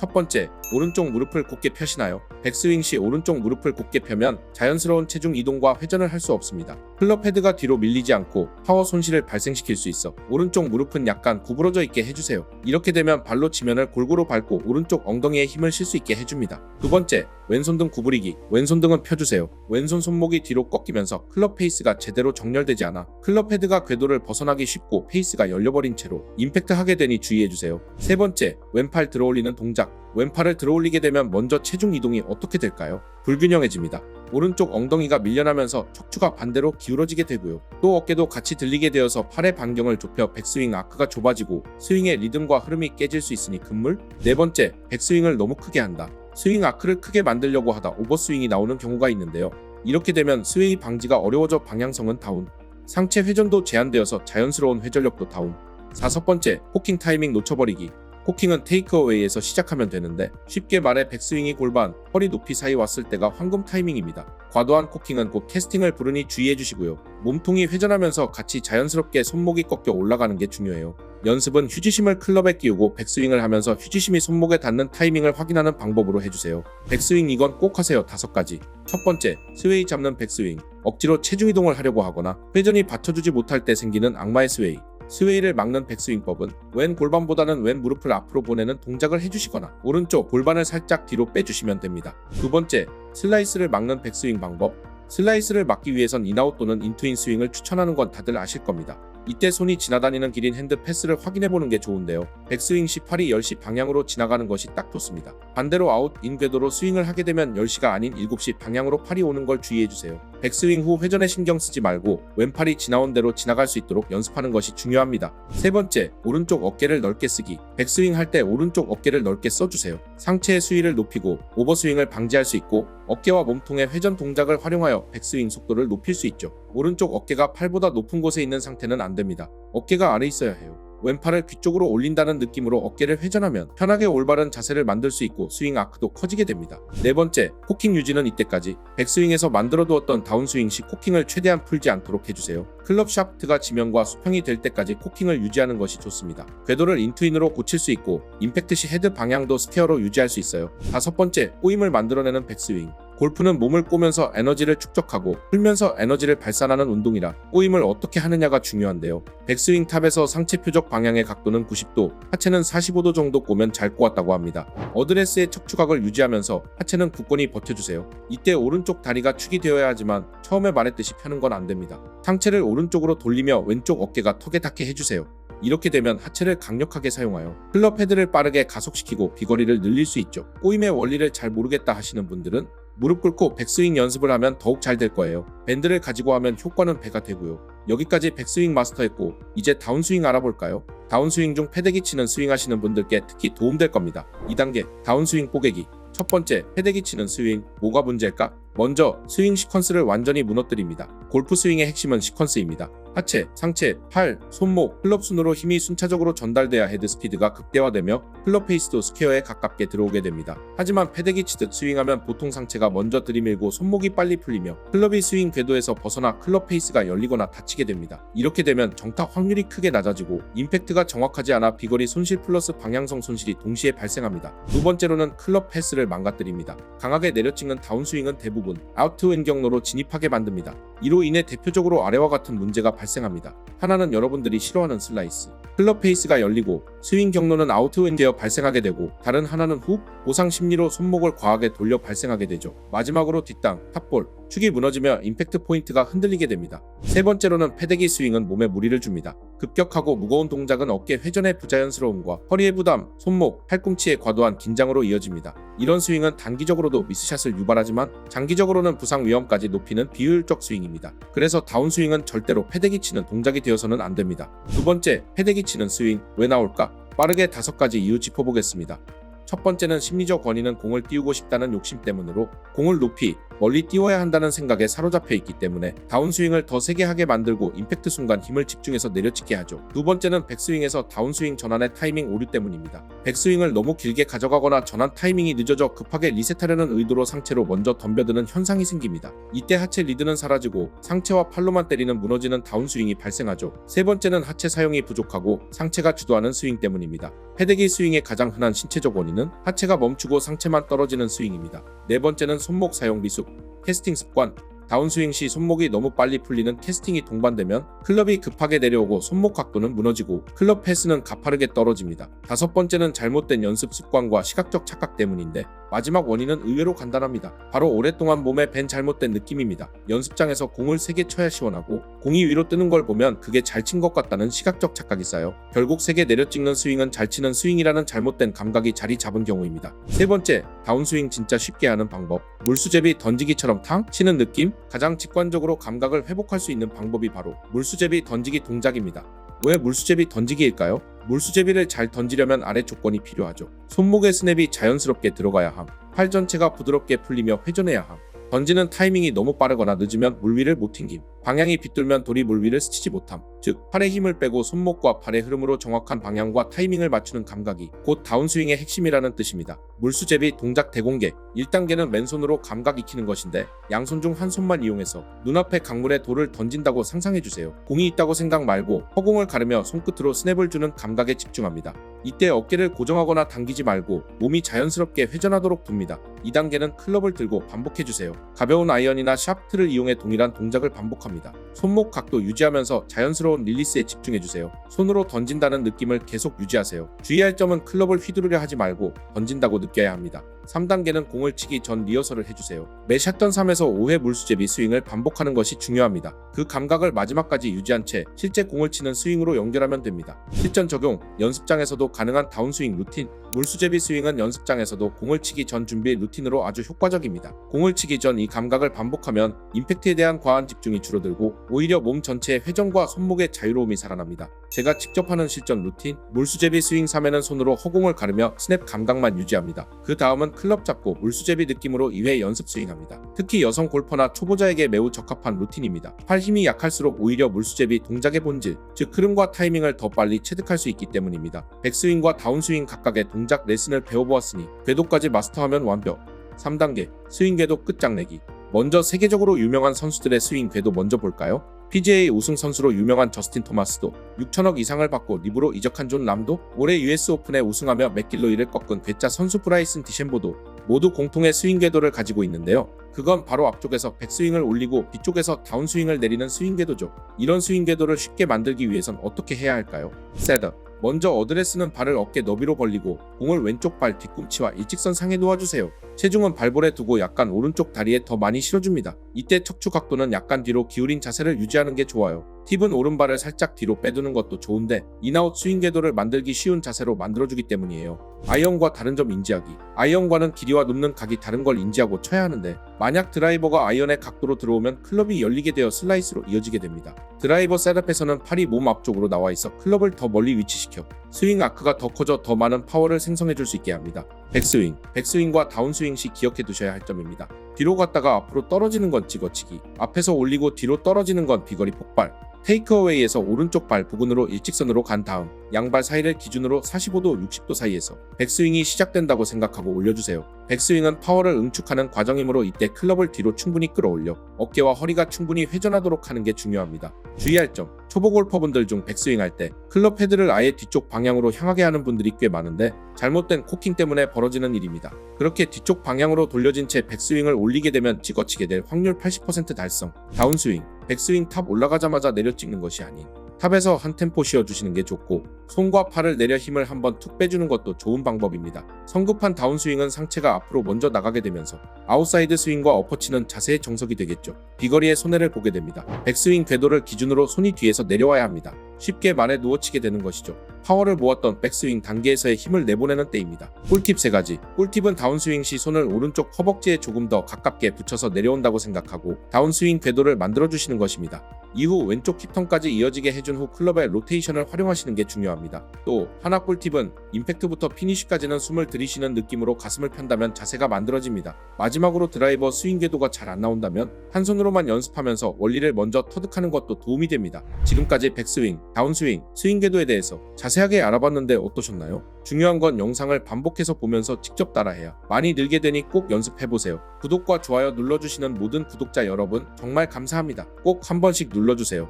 첫 번째, 오른쪽 무릎을 곧게 펴시나요? 백스윙 시 오른쪽 무릎을 곧게 펴면 자연스러운 체중 이동과 회전을 할 수 없습니다. 클럽 헤드가 뒤로 밀리지 않고 파워 손실을 발생시킬 수 있어 오른쪽 무릎은 약간 구부러져 있게 해주세요. 이렇게 되면 발로 지면을 골고루 밟고 오른쪽 엉덩이에 힘을 실 수 있게 해줍니다. 두 번째, 왼손 등 구부리기. 왼손 등은 펴주세요. 왼손 손목이 뒤로 꺾이면서 클럽 페이스가 제대로 정렬되지 않아 클럽 헤드가 궤도를 벗어나기 쉽고 페이스가 열려버린 채로 임팩트하게 되니 주의해주세요. 세 번째, 왼팔 들어올리는 동작. 왼팔을 들어올리게 되면 먼저 체중 이동이 어떻게 될까요? 불균형해집니다. 오른쪽 엉덩이가 밀려나면서 척추가 반대로 기울어지게 되고요. 또 어깨도 같이 들리게 되어서 팔의 반경을 좁혀 백스윙 아크가 좁아지고 스윙의 리듬과 흐름이 깨질 수 있으니 금물. 네 번째, 백스윙을 너무 크게 한다. 스윙 아크를 크게 만들려고 하다 오버스윙이 나오는 경우가 있는데요. 이렇게 되면 스웨이 방지가 어려워져 방향성은 다운, 상체 회전도 제한되어서 자연스러운 회전력도 다운. 다섯 번째, 코킹 타이밍 놓쳐버리기. 코킹은 테이크어웨이에서 시작하면 되는데 쉽게 말해 백스윙이 골반, 허리 높이 사이 왔을 때가 황금 타이밍입니다. 과도한 코킹은 곧 캐스팅을 부르니 주의해주시고요. 몸통이 회전하면서 같이 자연스럽게 손목이 꺾여 올라가는 게 중요해요. 연습은 휴지심을 클럽에 끼우고 백스윙을 하면서 휴지심이 손목에 닿는 타이밍을 확인하는 방법으로 해주세요. 백스윙 이건 꼭 하세요. 5가지. 첫 번째, 스웨이 잡는 백스윙. 억지로 체중 이동을 하려고 하거나 회전이 받쳐주지 못할 때 생기는 악마의 스웨이. 스웨이를 막는 백스윙법은 왼 골반보다는 왼 무릎을 앞으로 보내는 동작을 해주시거나 오른쪽 골반을 살짝 뒤로 빼주시면 됩니다. 두 번째, 슬라이스를 막는 백스윙 방법. 슬라이스를 막기 위해선 인아웃 또는 인투인 스윙을 추천하는 건 다들 아실 겁니다. 이때 손이 지나다니는 길인 핸드 패스를 확인해보는 게 좋은데요. 백스윙 시 팔이 10시 방향으로 지나가는 것이 딱 좋습니다. 반대로 아웃 인 궤도로 스윙을 하게 되면 10시가 아닌 7시 방향으로 팔이 오는 걸 주의해주세요. 백스윙 후 회전에 신경 쓰지 말고 왼팔이 지나온 대로 지나갈 수 있도록 연습하는 것이 중요합니다. 세 번째, 오른쪽 어깨를 넓게 쓰기. 백스윙 할 때 오른쪽 어깨를 넓게 써주세요. 상체의 수위를 높이고 오버스윙을 방지할 수 있고 어깨와 몸통의 회전 동작을 활용하여 백스윙 속도를 높일 수 있죠. 오른쪽 어깨가 팔보다 높은 곳에 있는 상태는 안 됩니다. 어깨가 아래 있어야 해요. 왼팔을 귀 쪽으로 올린다는 느낌으로 어깨를 회전하면 편하게 올바른 자세를 만들 수 있고 스윙 아크도 커지게 됩니다. 네 번째, 코킹 유지는 이때까지. 백스윙에서 만들어 두었던 다운스윙 시 코킹을 최대한 풀지 않도록 해주세요. 클럽 샤프트가 지면과 수평이 될 때까지 코킹을 유지하는 것이 좋습니다. 궤도를 인투인으로 고칠 수 있고 임팩트 시 헤드 방향도 스퀘어로 유지할 수 있어요. 다섯 번째, 꼬임을 만들어내는 백스윙. 골프는 몸을 꼬면서 에너지를 축적하고 풀면서 에너지를 발산하는 운동이라 꼬임을 어떻게 하느냐가 중요한데요. 백스윙 탑에서 상체 표적 방향의 각도는 90도, 하체는 45도 정도 꼬면 잘 꼬았다고 합니다. 어드레스의 척추각을 유지하면서 하체는 굳건히 버텨주세요. 이때 오른쪽 다리가 축이 되어야 하지만 처음에 말했듯이 펴는 건 안 됩니다. 상체를 오른쪽으로 돌리며 왼쪽 어깨가 턱에 닿게 해주세요. 이렇게 되면 하체를 강력하게 사용하여 클럽 헤드를 빠르게 가속시키고 비거리를 늘릴 수 있죠. 꼬임의 원리를 잘 모르겠다 하시는 분들은 무릎 꿇고 백스윙 연습을 하면 더욱 잘 될 거예요. 밴드를 가지고 하면 효과는 배가 되고요. 여기까지 백스윙 마스터했고 이제 다운스윙 알아볼까요? 다운스윙 중 패대기 치는 스윙 하시는 분들께 특히 도움될 겁니다. 2단계, 다운스윙 뽀개기. 첫 번째, 패대기 치는 스윙. 뭐가 문제일까? 먼저 스윙 시퀀스를 완전히 무너뜨립니다. 골프 스윙의 핵심은 시퀀스입니다. 하체, 상체, 팔, 손목, 클럽 순으로 힘이 순차적으로 전달돼야 헤드 스피드가 극대화되며 클럽 페이스도 스퀘어에 가깝게 들어오게 됩니다. 하지만 패대기 치듯 스윙하면 보통 상체가 먼저 들이밀고 손목이 빨리 풀리며 클럽이 스윙 궤도에서 벗어나 클럽 페이스가 열리거나 닫히게 됩니다. 이렇게 되면 정탁 확률이 크게 낮아지고 임팩트가 정확하지 않아 비거리 손실 플러스 방향성 손실이 동시에 발생합니다. 두 번째로는 클럽 패스를 망가뜨립니다. 강하게 내려찍는 다운스윙은 대부분 아웃투엔 경로로 진입하게 만듭니다. 이로 인해 대표적으로 아래와 같은 문제가 발생합니다. 하나는 여러분들이 싫어하는 슬라이스. 클럽 페이스가 열리고 스윙 경로는 아웃투엔 되어 발생하게 되고 다른 하나는 훅, 보상 심리로 손목을 과하게 돌려 발생하게 되죠. 마지막으로 뒷땅, 탑볼, 축이 무너지며 임팩트 포인트가 흔들리게 됩니다. 세 번째로는 패대기 스윙은 몸에 무리를 줍니다. 급격하고 무거운 동작은 어깨 회전의 부자연스러움과 허리의 부담, 손목, 팔꿈치의 과도한 긴장으로 이어집니다. 이런 스윙은 단기적으로도 미스샷을 유발하지만 장기적으로는 부상 위험까지 높이는 비효율적 스윙입니다. 그래서 다운스윙은 절대로 패대기 치는 동작이 되어서는 안 됩니다. 두 번째, 패대기 치는 스윙. 왜 나올까? 빠르게 5가지 이유 짚어보겠습니다. 첫 번째는 심리적 원인은 공을 띄우고 싶다는 욕심 때문으로 공을 높이, 멀리 띄워야 한다는 생각에 사로잡혀 있기 때문에 다운스윙을 더 세게 하게 만들고 임팩트 순간 힘을 집중해서 내려찍게 하죠. 두 번째는 백스윙에서 다운스윙 전환의 타이밍 오류 때문입니다. 백스윙을 너무 길게 가져가거나 전환 타이밍이 늦어져 급하게 리셋하려는 의도로 상체로 먼저 덤벼드는 현상이 생깁니다. 이때 하체 리드는 사라지고 상체와 팔로만 때리는 무너지는 다운스윙이 발생하죠. 세 번째는 하체 사용이 부족하고 상체가 주도하는 스윙 때문입니다. 패대기 스윙의 가장 흔한 신체적 원인은 하체가 멈추고 상체만 떨어지는 스윙입니다. 네 번째는 손목 사용 미숙, 캐스팅 습관. 다운스윙 시 손목이 너무 빨리 풀리는 캐스팅이 동반되면 클럽이 급하게 내려오고 손목 각도는 무너지고 클럽 패스는 가파르게 떨어집니다. 다섯 번째는 잘못된 연습 습관과 시각적 착각 때문인데 마지막 원인은 의외로 간단합니다. 바로 오랫동안 몸에 밴 잘못된 느낌입니다. 연습장에서 공을 세게 쳐야 시원하고 공이 위로 뜨는 걸 보면 그게 잘 친 것 같다는 시각적 착각이 쌓여 결국 세게 내려찍는 스윙은 잘 치는 스윙이라는 잘못된 감각이 자리 잡은 경우입니다. 세 번째, 다운스윙 진짜 쉽게 하는 방법. 물수제비 던지기처럼 탕 치는 느낌? 가장 직관적으로 감각을 회복할 수 있는 방법이 바로 물수제비 던지기 동작입니다. 왜 물수제비 던지기일까요? 물수제비를 잘 던지려면 아래 조건이 필요하죠. 손목의 스냅이 자연스럽게 들어가야 함. 팔 전체가 부드럽게 풀리며 회전해야 함. 던지는 타이밍이 너무 빠르거나 늦으면 물 위를 못 튕김. 방향이 빗돌면 돌이 물 위를 스치지 못함. 즉, 팔에 힘을 빼고 손목과 팔의 흐름으로 정확한 방향과 타이밍을 맞추는 감각이 곧 다운스윙의 핵심이라는 뜻입니다. 물수제비 동작 대공개. 1단계는 맨손으로 감각 익히는 것인데 양손 중 한 손만 이용해서 눈앞에 강물에 돌을 던진다고 상상해주세요. 공이 있다고 생각 말고 허공을 가르며 손끝으로 스냅을 주는 감각에 집중합니다. 이때 어깨를 고정하거나 당기지 말고 몸이 자연스럽게 회전하도록 둡니다. 2단계는 클럽을 들고 반복해주세요. 가벼운 아이언이나 샤프트를 이용해 동일한 동작을 반복합니다. 손목 각도 유지하면서 자연스러운 릴리스에 집중해주세요. 손으로 던진다는 느낌을 계속 유지하세요. 주의할 점은 클럽을 휘두르려 하지 말고 던진다고 느껴야 합니다. 3단계는 공을 치기 전 리허설을 해주세요. 매 샷던 3에서 5회 물수제비 스윙을 반복하는 것이 중요합니다. 그 감각을 마지막까지 유지한 채 실제 공을 치는 스윙으로 연결하면 됩니다. 실전 적용. 연습장에서도 가능한 다운스윙 루틴. 물수제비 스윙은 연습장에서도 공을 치기 전 준비 루틴으로 아주 효과적입니다. 공을 치기 전 이 감각을 반복하면 임팩트에 대한 과한 집중이 줄어들고 오히려 몸 전체의 회전과 손목의 자유로움이 살아납니다. 제가 직접 하는 실전 루틴. 물수제비 스윙 3회는 손으로 허공을 가르며 스냅 감각만 유지합니다. 그 다음은 클럽 잡고 물수제비 느낌으로 2회 연습 스윙합니다. 특히 여성 골퍼나 초보자에게 매우 적합한 루틴입니다. 팔 힘이 약할수록 오히려 물수제비 동작의 본질, 즉 흐름과 타이밍을 더 빨리 체득할 수 있기 때문입니다. 백스윙과 다운스윙 각각의 동작 레슨을 배워보았으니 궤도까지 마스터하면 완벽. 3단계 스윙 궤도 끝장내기. 먼저 세계적으로 유명한 선수들의 스윙 궤도 먼저 볼까요? PGA 우승 선수로 유명한 저스틴 토마스도 6천억 이상을 받고 리브로 이적한 존 람도 올해 US 오픈에 우승하며 맥길로이를 꺾은 괴짜 선수 브라이슨 디셈보도 모두 공통의 스윙 궤도를 가지고 있는데요. 그건 바로 앞쪽에서 백스윙을 올리고 뒤쪽에서 다운스윙을 내리는 스윙 궤도죠. 이런 스윙 궤도를 쉽게 만들기 위해선 어떻게 해야 할까요? 셋업. 먼저 어드레스는 발을 어깨 너비로 벌리고 공을 왼쪽 발 뒤꿈치와 일직선 상에 놓아주세요. 체중은 발볼에 두고 약간 오른쪽 다리에 더 많이 실어줍니다. 이때 척추 각도는 약간 뒤로 기울인 자세를 유지하는 게 좋아요. 팁은 오른발을 살짝 뒤로 빼두는 것도 좋은데 인아웃 스윙 궤도를 만들기 쉬운 자세로 만들어주기 때문이에요. 아이언과 다른 점 인지하기. 아이언과는 길이와 눕는 각이 다른 걸 인지하고 쳐야 하는데 만약 드라이버가 아이언의 각도로 들어오면 클럽이 열리게 되어 슬라이스로 이어지게 됩니다. 드라이버 셋업에서는 팔이 몸 앞쪽으로 나와 있어 클럽을 더 멀리 위치시켜 스윙 아크가 더 커져 더 많은 파워를 생성해줄 수 있게 합니다. 백스윙. 백스윙과 다운스윙 시 기억해 두셔야 할 점입니다. 뒤로 갔다가 앞으로 떨어지는 건 찍어치기, 앞에서 올리고 뒤로 떨어지는 건 비거리 폭발. 테이크어웨이에서 오른쪽 발 부근으로 일직선으로 간 다음 양발 사이를 기준으로 45도 60도 사이에서 백스윙이 시작된다고 생각하고 올려주세요. 백스윙은 파워를 응축하는 과정이므로 이때 클럽을 뒤로 충분히 끌어올려 어깨와 허리가 충분히 회전하도록 하는 게 중요합니다. 주의할 점. 초보 골퍼분들 중 백스윙 할 때 클럽 헤드를 아예 뒤쪽 방향으로 향하게 하는 분들이 꽤 많은데 잘못된 코킹 때문에 벌어지는 일입니다. 그렇게 뒤쪽 방향으로 돌려진 채 백스윙을 올리게 되면 찍어치게 될 확률 80% 달성. 다운스윙. 백스윙 탑 올라가자마자 내려 찍는 것이 아닌 탑에서 한 템포 쉬어주시는 게 좋고 손과 팔을 내려 힘을 한번 툭 빼주는 것도 좋은 방법입니다. 성급한 다운스윙은 상체가 앞으로 먼저 나가게 되면서 아웃사이드 스윙과 엎어치는 자세의 정석이 되겠죠. 비거리의 손해를 보게 됩니다. 백스윙 궤도를 기준으로 손이 뒤에서 내려와야 합니다. 쉽게 말에 누워치게 되는 것이죠. 파워를 모았던 백스윙 단계에서의 힘을 내보내는 때입니다. 꿀팁 3가지. 꿀팁은 다운스윙 시 손을 오른쪽 허벅지에 조금 더 가깝게 붙여서 내려온다고 생각하고 다운스윙 궤도를 만들어주시는 것입니다. 이후 왼쪽 힙턴까지 이어지게 해준 후 클럽의 로테이션을 활용하시는 게 중요합니다. 또 하나 꿀팁은 임팩트부터 피니쉬까지는 숨을 들이쉬는 느낌으로 가슴을 편다면 자세가 만들어집니다. 마지막으로 드라이버 스윙 궤도가 잘 안 나온다면 한 손으로만 연습하면서 원리를 먼저 터득하는 것도 도움이 됩니다. 지금까지 백스윙, 다운스윙, 스윙 궤도에 대해서 자세하게 알아봤는데 어떠셨나요? 중요한 건 영상을 반복해서 보면서 직접 따라해야 많이 늘게 되니 꼭 연습해보세요. 구독과 좋아요 눌러주시는 모든 구독자 여러분 정말 감사합니다. 꼭 한 번씩 눌러주세요.